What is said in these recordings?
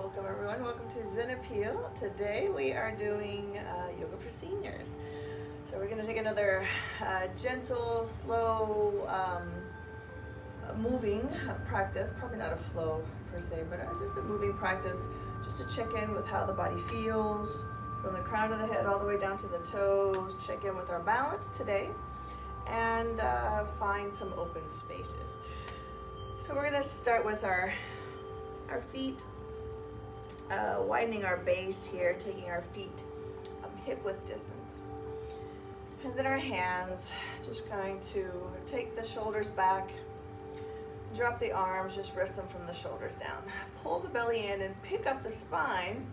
Welcome everyone, welcome to Peale. Today we are doing yoga for seniors. So we're going to take another gentle, slow, moving practice, probably not a flow per se, but just a moving practice just to check in with how the body feels from the crown of the head all the way down to the toes, check in with our balance today, and find some open spaces. So we're going to start with our feet, widening our base here, taking our feet hip width distance. And then our hands, just going to take the shoulders back, drop the arms, just rest them from the shoulders down. Pull the belly in and pick up the spine.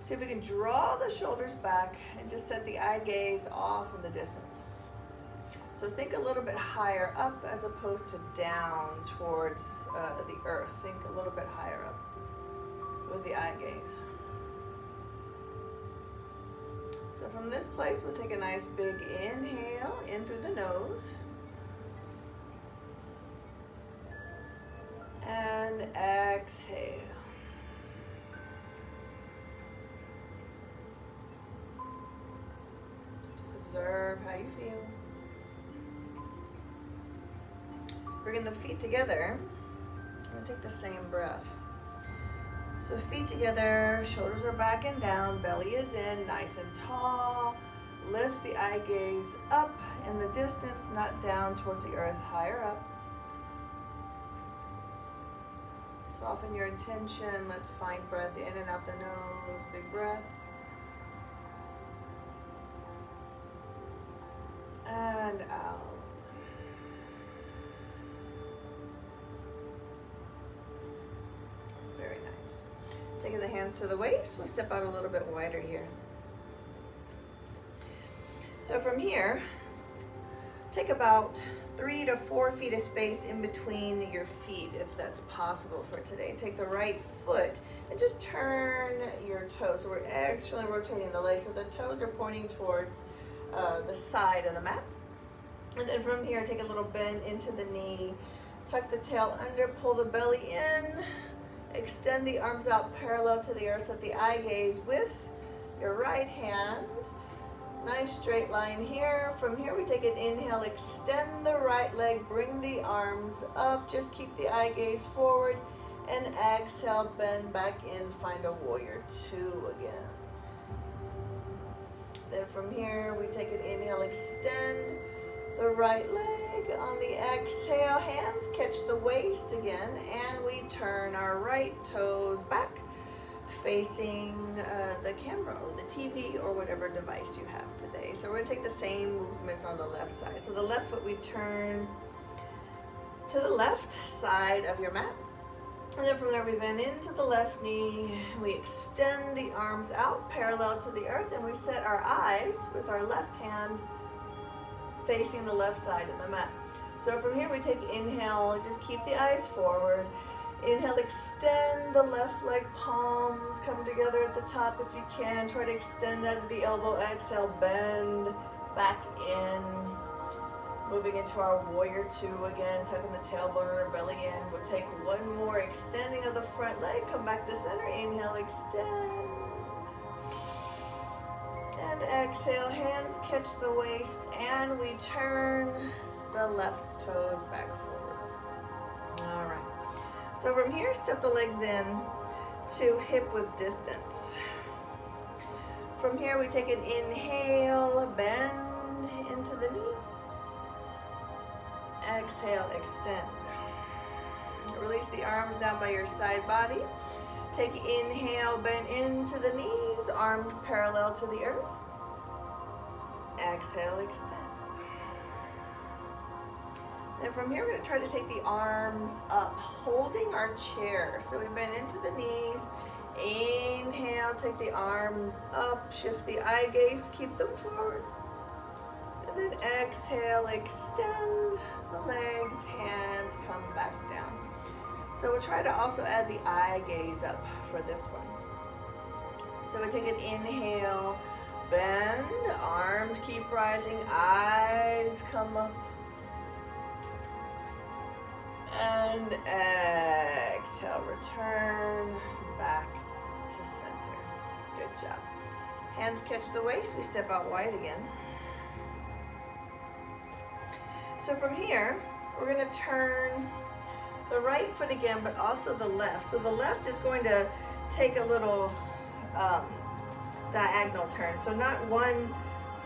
See if we can draw the shoulders back and just set the eye gaze off in the distance. So think a little bit higher up as opposed to down towards the earth. Think a little bit higher up with the eye gaze. So from this place, we'll take a nice big inhale in through the nose. And exhale. Just observe how you feel. Bringing the feet together, I'm going to take the same breath. So feet together, shoulders are back and down, belly is in, nice and tall. Lift the eye gaze up in the distance, not down towards the earth, higher up. Soften your intention. Let's find breath in and out the nose, big breath. And out. Very nice. Taking the hands to the waist, we'll step out a little bit wider here. So from here, take about 3 to 4 feet of space in between your feet, if that's possible for today. Take the right foot and just turn your toes. So we're actually rotating the legs, so the toes are pointing towards the side of the mat. And then from here, take a little bend into the knee, tuck the tail under, pull the belly in, extend the arms out parallel to the earth, set the eye gaze with your right hand. Nice straight line here. From here we take an inhale, extend the right leg, bring the arms up, just keep the eye gaze forward, and exhale, bend back in, find a warrior two again. Then from here we take an inhale, extend the right leg. On the exhale, hands catch the waist again, and we turn our right toes back, facing the camera or the TV or whatever device you have today. So we're going to take the same movements on the left side. So the left foot we turn to the left side of your mat. And then from there we bend into the left knee. We extend the arms out parallel to the earth, and we set our eyes with our left hand facing the left side of the mat. So from here we take inhale, just keep the eyes forward. Inhale, extend the left leg, palms come together at the top if you can. Try to extend out of the elbow. Exhale, bend back in. Moving into our warrior two again, tucking the tailbone or belly in. We'll take one more extending of the front leg. Come back to center. Inhale, extend. And exhale, hands catch the waist, and we turn the left toes back forward. All right. So from here, step the legs in to hip width distance. From here, we take an inhale, bend into the knees. Exhale, extend. Release the arms down by your side body. Take inhale, bend into the knees, arms parallel to the earth. Exhale, extend. Then from here, we're going to try to take the arms up, holding our chair. So we bend into the knees. Inhale, take the arms up, shift the eye gaze, keep them forward. And then exhale, extend the legs, hands come back down. So we'll try to also add the eye gaze up for this one. So we take an inhale, bend, arms keep rising, eyes come up. And exhale, return back to center. Good job. Hands catch the waist, we step out wide again. So from here, we're gonna turn the right foot again, but also the left. So the left is going to take a little diagonal turn. So not one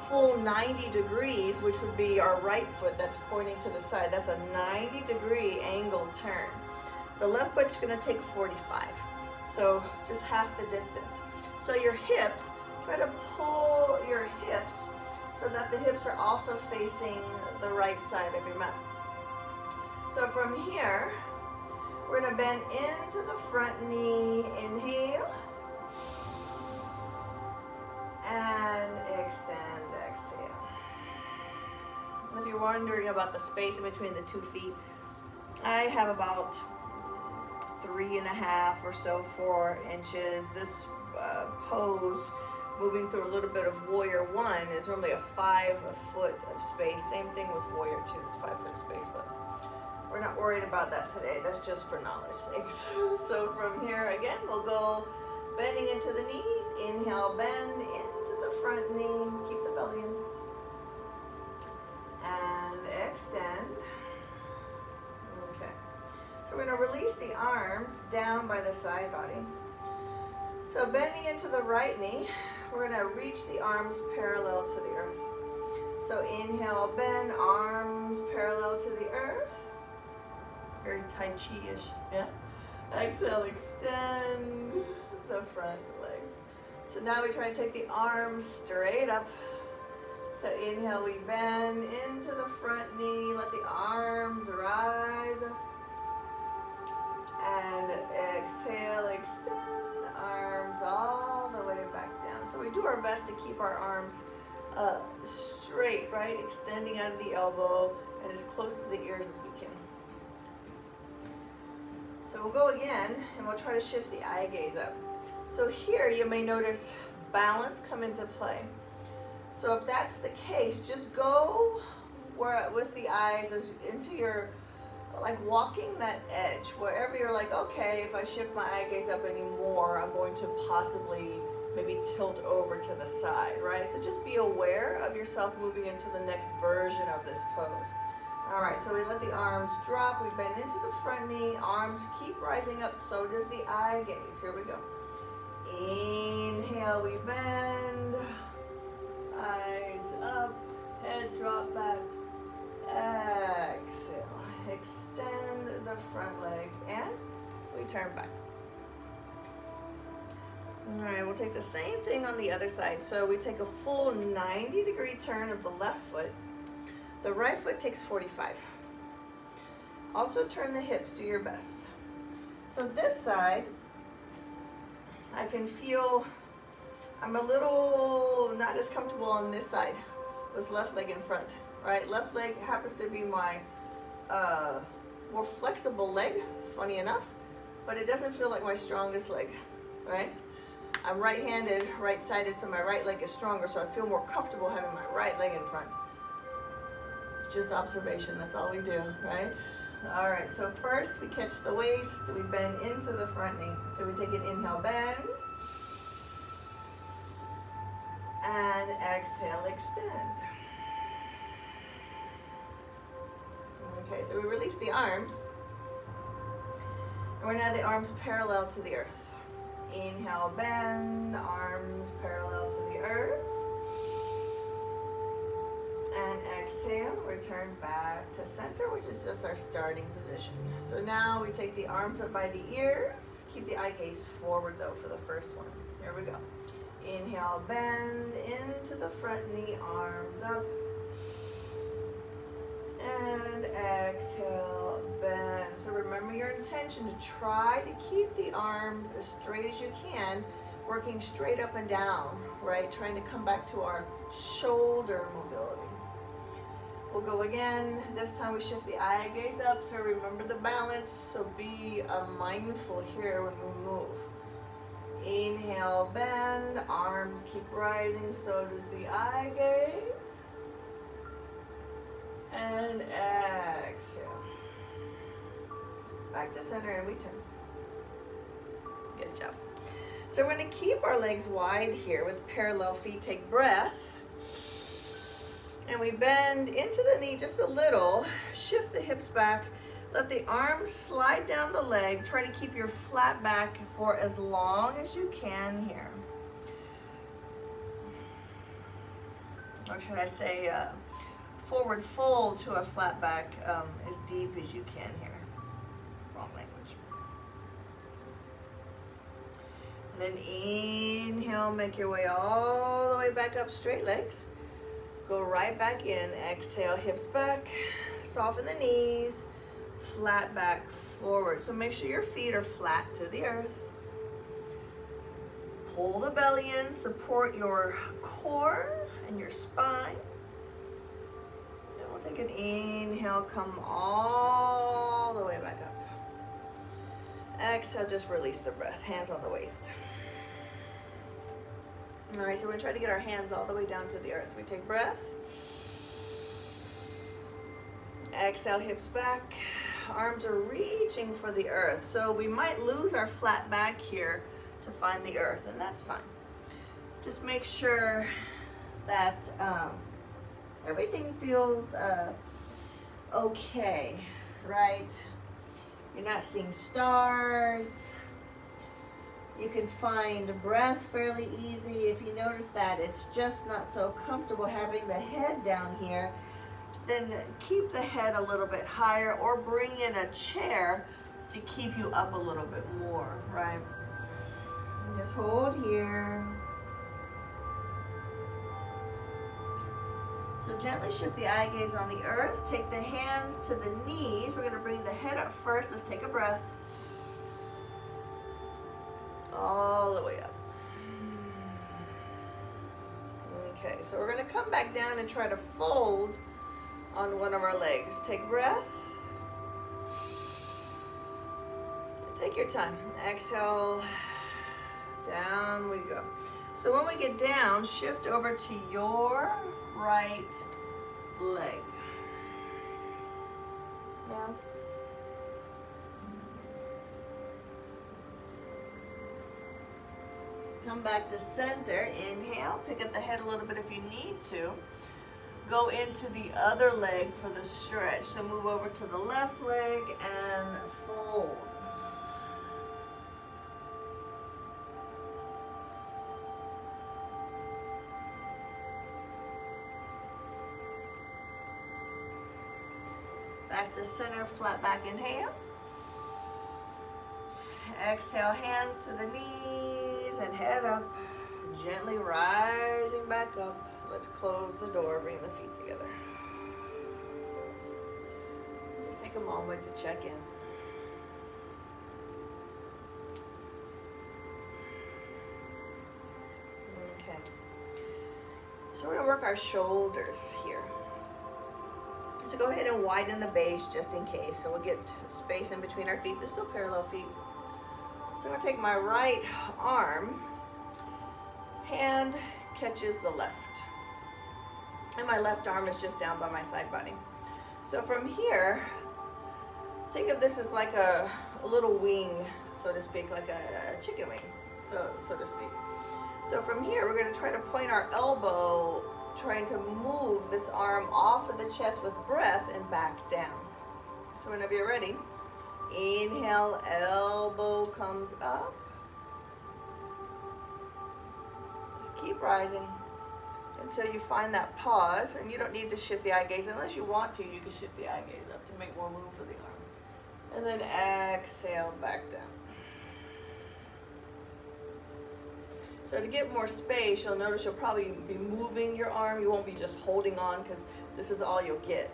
full 90 degrees, which would be our right foot that's pointing to the side. That's a 90-degree angle turn. The left foot's gonna take 45. So just half the distance. So your hips, try to pull your hips so that the hips are also facing the right side of your mat. So from here, we're gonna bend into the front knee, inhale, and extend, exhale. And if you're wondering about the space in between the 2 feet, I have about 3.5 or so, 4 inches. This pose, moving through a little bit of warrior 1, is normally a 5 foot of space. Same thing with warrior 2, it's 5 foot space, but we're not worried about that today. That's just for knowledge sakes. So from here again, we'll go bending into the knees. Inhale, bend into the front knee. Keep the belly in. And extend. Okay. So we're going to release the arms down by the side body. So bending into the right knee, we're going to reach the arms parallel to the earth. So inhale, bend, arms parallel to the earth. It's very Tai Chi-ish. Yeah. Exhale, extend the front leg. So now we try to take the arms straight up. So inhale, we bend into the front knee. Let the arms rise up. And exhale, extend, arms all the way back down. So we do our best to keep our arms straight, right? Extending out of the elbow and as close to the ears as we can. So we'll go again and we'll try to shift the eye gaze up. So here you may notice balance come into play. So if that's the case, just go with the eyes into your, like walking that edge, wherever you're like, okay, if I shift my eye gaze up anymore, I'm going to possibly maybe tilt over to the side, right? So just be aware of yourself moving into the next version of this pose. All right, so we let the arms drop, we bend into the front knee, arms keep rising up, so does the eye gaze. Here we go. Inhale, we bend, eyes up, head drop back, exhale, extend the front leg, and we turn back. All right, we'll take the same thing on the other side. So we take a full 90-degree turn of the left foot. The right foot takes 45. Also turn the hips, do your best. So this side, I can feel I'm a little not as comfortable on this side with left leg in front, right? Left leg happens to be my more flexible leg, funny enough, but it doesn't feel like my strongest leg, right? I'm right-handed, right-sided, so my right leg is stronger, so I feel more comfortable having my right leg in front. Just observation, that's all we do, right? All right, so first we catch the waist, we bend into the front knee. So we take an inhale, bend, and exhale, extend. Okay, so we release the arms, and we're now the arms parallel to the earth. Inhale, bend, arms parallel to the earth. And exhale, return back to center, which is just our starting position. So now we take the arms up by the ears. Keep the eye gaze forward though for the first one. Here we go. Inhale, bend into the front knee, arms up. And exhale, bend. So remember your intention to try to keep the arms as straight as you can, working straight up and down, right? Trying to come back to our shoulder mobility. We'll go again. This time we shift the eye gaze up, so remember the balance. So be mindful here when we move. Inhale, bend, arms keep rising, so does the eye gaze. And exhale. Back to center and we turn. Good job. So we're going to keep our legs wide here with parallel feet. Take breath. And we bend into the knee just a little. Shift the hips back. Let the arms slide down the leg. Try to keep your flat back for as long as you can here. Or should I say forward fold to a flat back as deep as you can here. Wrong language. And then inhale, make your way all the way back up, straight legs. Go right back in, exhale, hips back, soften the knees, flat back forward. So make sure your feet are flat to the earth. Pull the belly in, support your core and your spine. Then we'll take an inhale, come all the way back up. Exhale, just release the breath, hands on the waist. All right, so we're gonna try to get our hands all the way down to the earth. We take breath. Exhale, hips back. Arms are reaching for the earth. So we might lose our flat back here to find the earth, and that's fine. Just make sure that everything feels okay, right? You're not seeing stars. You can find breath fairly easy. If you notice that it's just not so comfortable having the head down here, then keep the head a little bit higher or bring in a chair to keep you up a little bit more, right? And just hold here. So gently shift the eye gaze on the earth. Take the hands to the knees. We're going to bring the head up first. Let's take a breath. All the way up. Okay, so we're going to come back down and try to fold on one of our legs. Take breath. Take your time. Exhale. Down we go. So when we get down, shift over to your right leg. Yeah. Come back to center. Inhale. Pick up the head a little bit if you need to. Go into the other leg for the stretch. So move over to the left leg and fold. Back to center, flat back, inhale. Exhale, hands to the knees and head up. Gently rising back up. Let's close the door, bring the feet together. Just take a moment to check in. Okay. So we're gonna work our shoulders here. So go ahead and widen the base just in case. So we'll get space in between our feet, but still parallel feet. So I'm gonna take my right arm, hand catches the left. And my left arm is just down by my side body. So from here, think of this as like a little wing, so to speak, like a chicken wing, so to speak. So from here, we're gonna try to point our elbow, trying to move this arm off of the chest with breath and back down. So whenever you're ready, inhale, elbow comes up. Just keep rising until you find that pause, and you don't need to shift the eye gaze unless you want to. You can shift the eye gaze up to make more room for the arm. And then exhale back down. So to get more space, you'll notice you'll probably be moving your arm. You won't be just holding on, because this is all you'll get.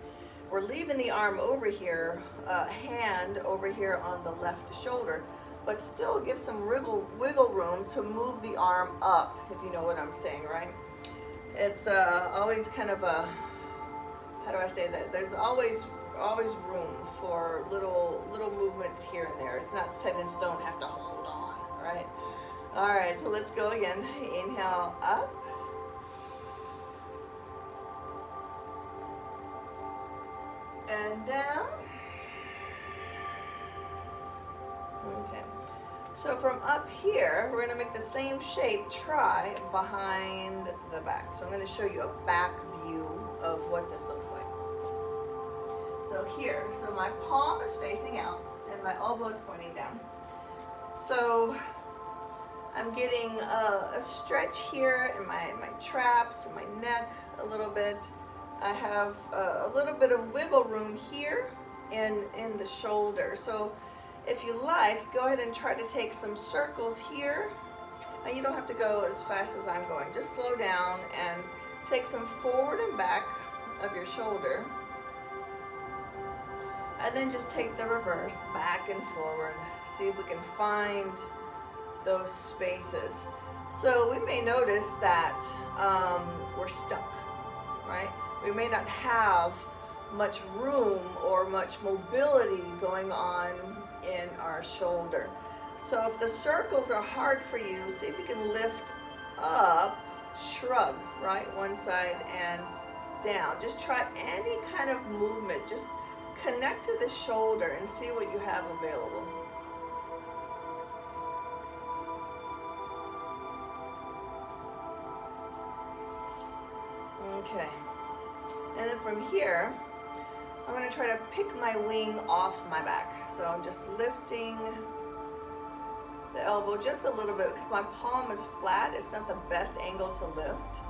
We're leaving the arm over here, hand over here on the left shoulder, but still give some wiggle room to move the arm up, if you know what I'm saying, right? It's always kind of a, how do I say that? There's always room for little movements here and there. It's not set in stone, have to hold on, right? All right, so let's go again. Inhale up. And down. Okay. So from up here, we're going to make the same shape, try behind the back. So I'm going to show you a back view of what this looks like. So here, so my palm is facing out and my elbow is pointing down. So I'm getting a stretch here in my traps and my neck a little bit. I have a little bit of wiggle room here and in the shoulder. So if you like, go ahead and try to take some circles here. And you don't have to go as fast as I'm going. Just slow down and take some forward and back of your shoulder. And then just take the reverse, back and forward. See if we can find those spaces. So we may notice that we're stuck, right? We may not have much room or much mobility going on in our shoulder. So if the circles are hard for you, see if you can lift up, shrug, right? One side and down. Just try any kind of movement. Just connect to the shoulder and see what you have available. Okay. And then from here, I'm going to try to pick my wing off my back. So I'm just lifting the elbow just a little bit because my palm is flat. It's not the best angle to lift,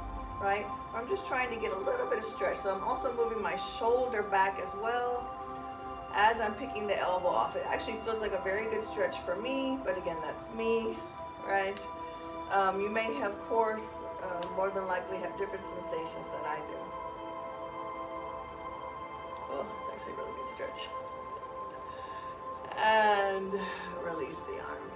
right? I'm just trying to get a little bit of stretch. So I'm also moving my shoulder back as well as I'm picking the elbow off. It actually feels like a very good stretch for me, but again, that's me, right? You may, of course, more than likely have different sensations than I do. Oh, it's actually a really good stretch. And release the arm.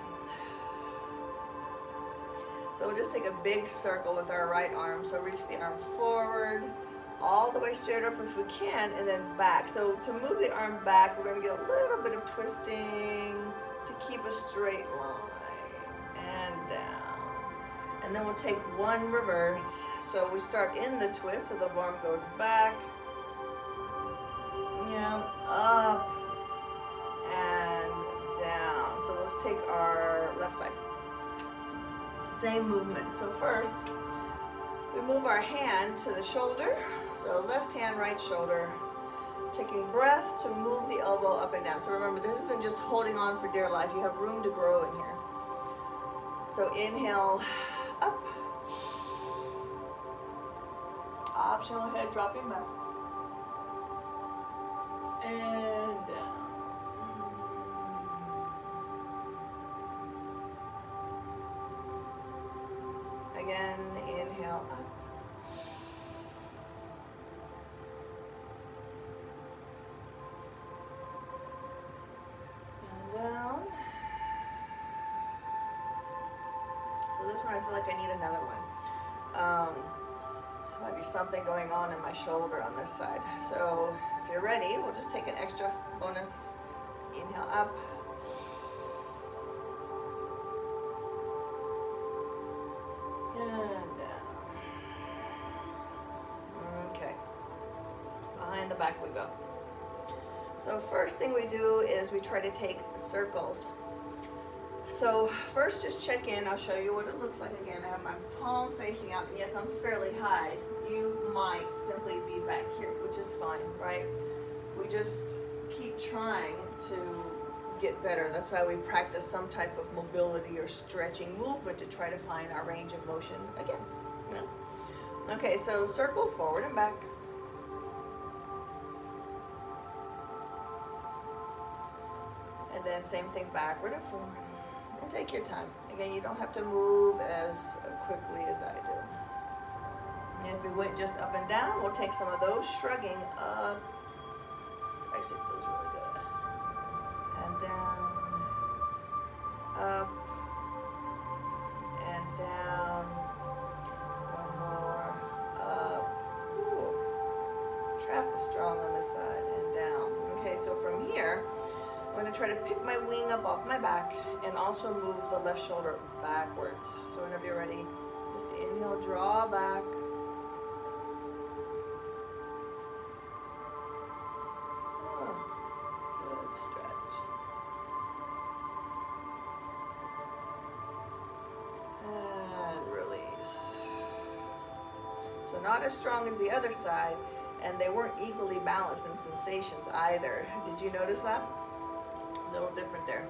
So we'll just take a big circle with our right arm. So reach the arm forward, all the way straight up if we can, and then back. So to move the arm back, we're going to get a little bit of twisting to keep a straight line and down. And then we'll take one reverse. So we start in the twist, so the arm goes back, up and down. So let's take our left side. Same movement. So first, we move our hand to the shoulder. So left hand, right shoulder. Taking breath to move the elbow up and down. So remember, this isn't just holding on for dear life. You have room to grow in here. So inhale, up. Optional head dropping back. And down. Again, inhale up. And down. So this one I feel like I need another one. Might be something going on in my shoulder on this side. So if you're ready, we'll just take an extra bonus. Inhale up. And down. Okay. Behind the back we go. So first thing we do is we try to take circles. So first just check in. I'll show you what it looks like again. I have my palm facing out. Yes, I'm fairly high. You might simply be back here, which is fine, right? We just keep trying to get better. That's why we practice some type of mobility or stretching movement to try to find our range of motion again. Yeah. Okay, so circle forward and back. And then same thing backward and forward. And take your time. Again, you don't have to move as quickly as I do. And if we went just up and down, we'll take some of those shrugging up. This actually feels really good. And down, up, and down. One more, up. Ooh. Trap is strong on this side, and down. Okay, so from here, I'm going to try to pick my wing up off my back and also move the left shoulder backwards. So whenever you're ready, just inhale, draw back. Oh, good stretch. not as strong as the other side, and they weren't equally balanced in sensations either. Did you notice that? A little different there.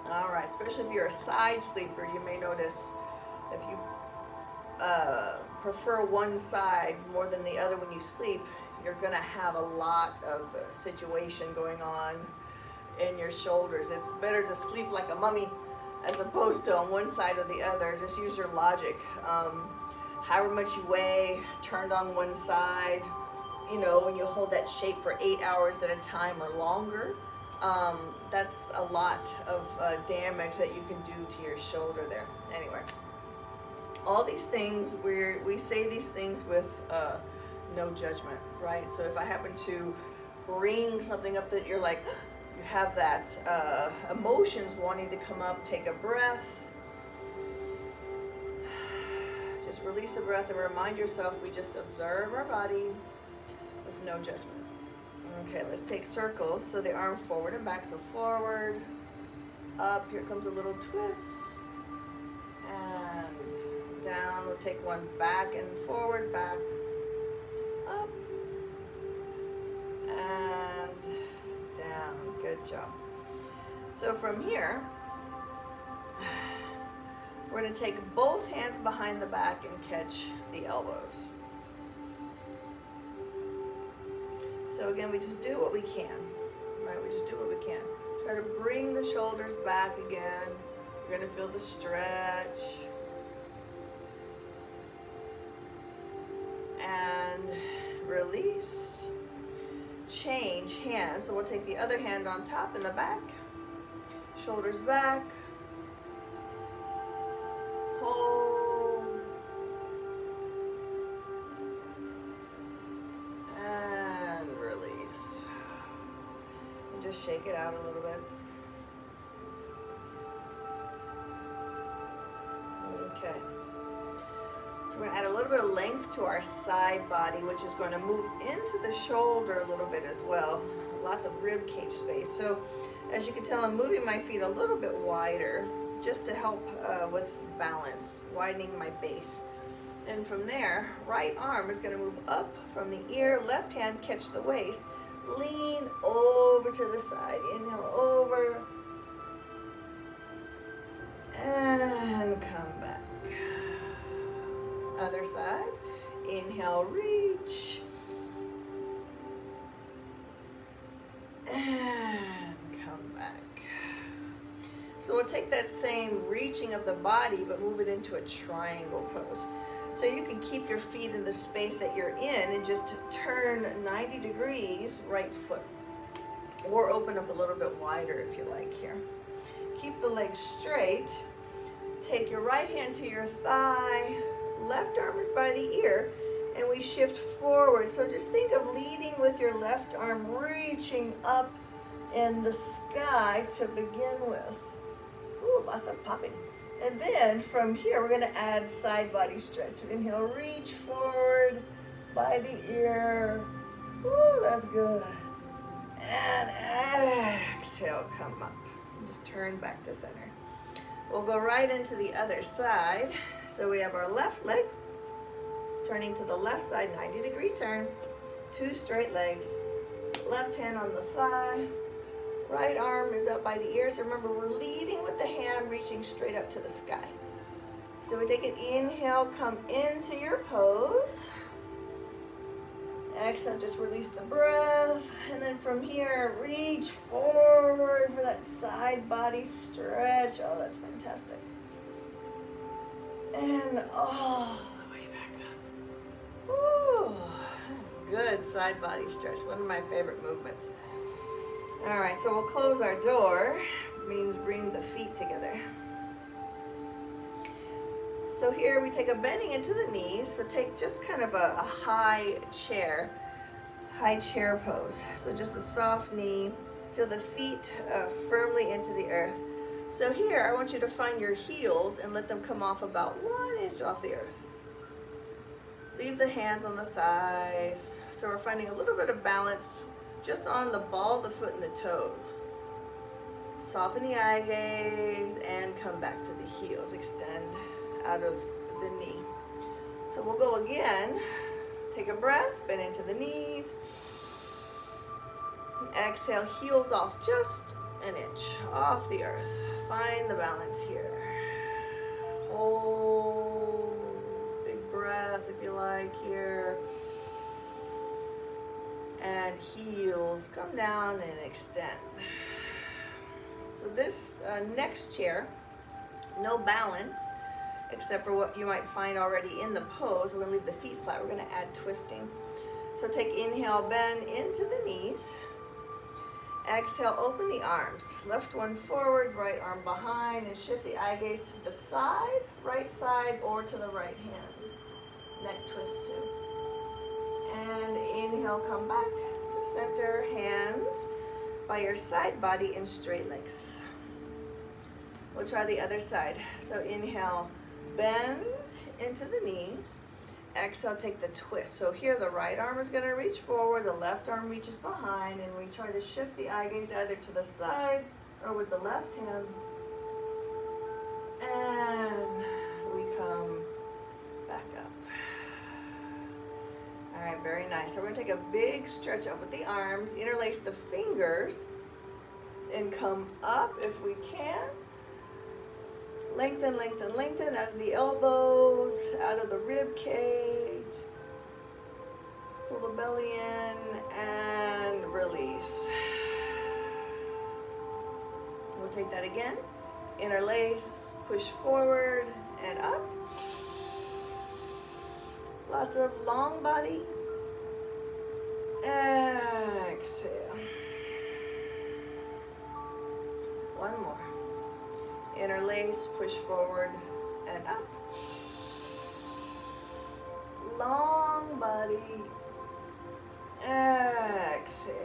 All right, especially if you're a side sleeper, you may notice if you prefer one side more than the other when you sleep, you're going to have a lot of situation going on in your shoulders. It's better to sleep like a mummy as opposed to on one side or the other. Just use your logic. However much you weigh, turned on one side, you know, when you hold that shape for 8 hours at a time or longer, that's a lot of damage that you can do to your shoulder there. Anyway, all these things, we say these things with no judgment, right? So if I happen to bring something up that you're like, you have that emotions wanting to come up, take a breath. Just release the breath and remind yourself we just observe our body with no judgment. Okay, let's take circles. So the arm forward and back. So forward, up. Here comes a little twist. And down. We'll take one back and forward, back, up, and down. Good job. So from here, we're going to take both hands behind the back and catch the elbows. So again, we just do what we can, right? We just do what we can. Try to bring the shoulders back again. You're going to feel the stretch. And release. Change hands. So we'll take the other hand on top in the back. Shoulders back. Hold. And release. And just shake it out a little bit. Okay. So we're going to add a little bit of length to our side body, which is going to move into the shoulder a little bit as well. Lots of rib cage space. So as you can tell, I'm moving my feet a little bit wider just to help with balance, widening my base. And from there, right arm is going to move up from the ear, left hand catch the waist, lean over to the side, inhale over, and come back. Other side, inhale, reach, and come back. So we'll take that same reaching of the body, but move it into a triangle pose. So you can keep your feet in the space that you're in and just turn 90 degrees right foot, or open up a little bit wider if you like here. Keep the legs straight. Take your right hand to your thigh. Left arm is by the ear, and we shift forward. So just think of leading with your left arm, reaching up in the sky to begin with. Ooh, lots of popping. And then from here, we're going to add side body stretch. Inhale, reach forward by the ear. Ooh, that's good. And exhale, come up. And just turn back to center. We'll go right into the other side. So we have our left leg, turning to the left side, 90-degree turn, 2 straight legs, left hand on the thigh, right arm is up by the ear. So remember, we're leading with the hand, reaching straight up to the sky. So we take an inhale, come into your pose. Exhale, just release the breath. And then from here, reach forward for that side body stretch. Oh, that's fantastic. And all the way back up. Ooh, that's good side body stretch. One of my favorite movements. All right, so we'll close our door. Means bring the feet together. So here we take a bending into the knees. So take just kind of a high chair pose. So just a soft knee. Feel the feet firmly into the earth. So here, I want you to find your heels and let them come off about 1 inch off the earth. Leave the hands on the thighs. So we're finding a little bit of balance just on the ball of the foot and the toes. Soften the eye gaze and come back to the heels. Extend out of the knee. So we'll go again. Take a breath, bend into the knees. Exhale, heels off just an inch off the earth. Find the balance here. Hold, big breath if you like here. And heels come down and extend. So this next chair, no balance, except for what you might find already in the pose. We're gonna leave the feet flat. We're gonna add twisting. So take inhale, bend into the knees. Exhale, open the arms. Left one forward, right arm behind, and shift the eye gaze to the side, right side, or to the right hand. Neck twist too. And inhale, come back to center, hands by your side body and straight legs. We'll try the other side. So inhale, bend into the knees. Exhale, take the twist. So here the right arm is going to reach forward, the left arm reaches behind, and we try to shift the eye gaze either to the side or with the left hand. And we come back up. All right, very nice. So we're going to take a big stretch up with the arms, interlace the fingers, and come up if we can. Lengthen, lengthen, lengthen out of the elbows, out of the rib cage. Pull the belly in and release. We'll take that again. Interlace, push forward and up. Lots of long body. Exhale. One more. Interlace, push forward and up. Long body. Exhale.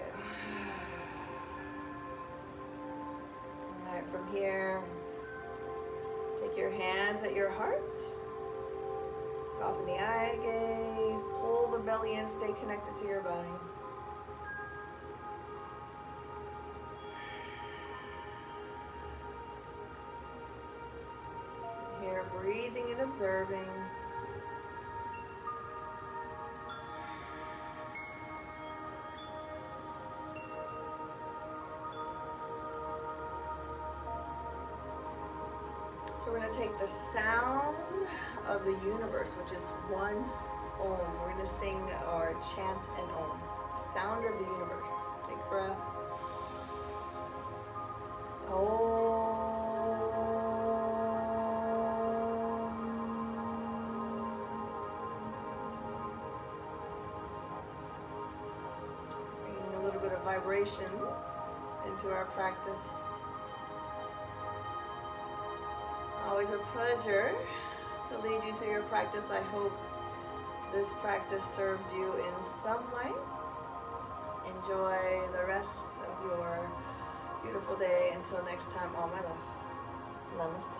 All right, from here, take your hands at your heart. Soften the eye gaze. Pull the belly in. Stay connected to your body. Here, breathing and observing. So we're going to take the sound of the universe, which is one Om. We're going to sing or chant an Om. Sound of the universe. Take a breath. Om. Bringing a little bit of vibration into our practice. Always a pleasure to lead you through your practice. I hope this practice served you in some way. Enjoy the rest of your beautiful day. Until next time, all my love. Namaste.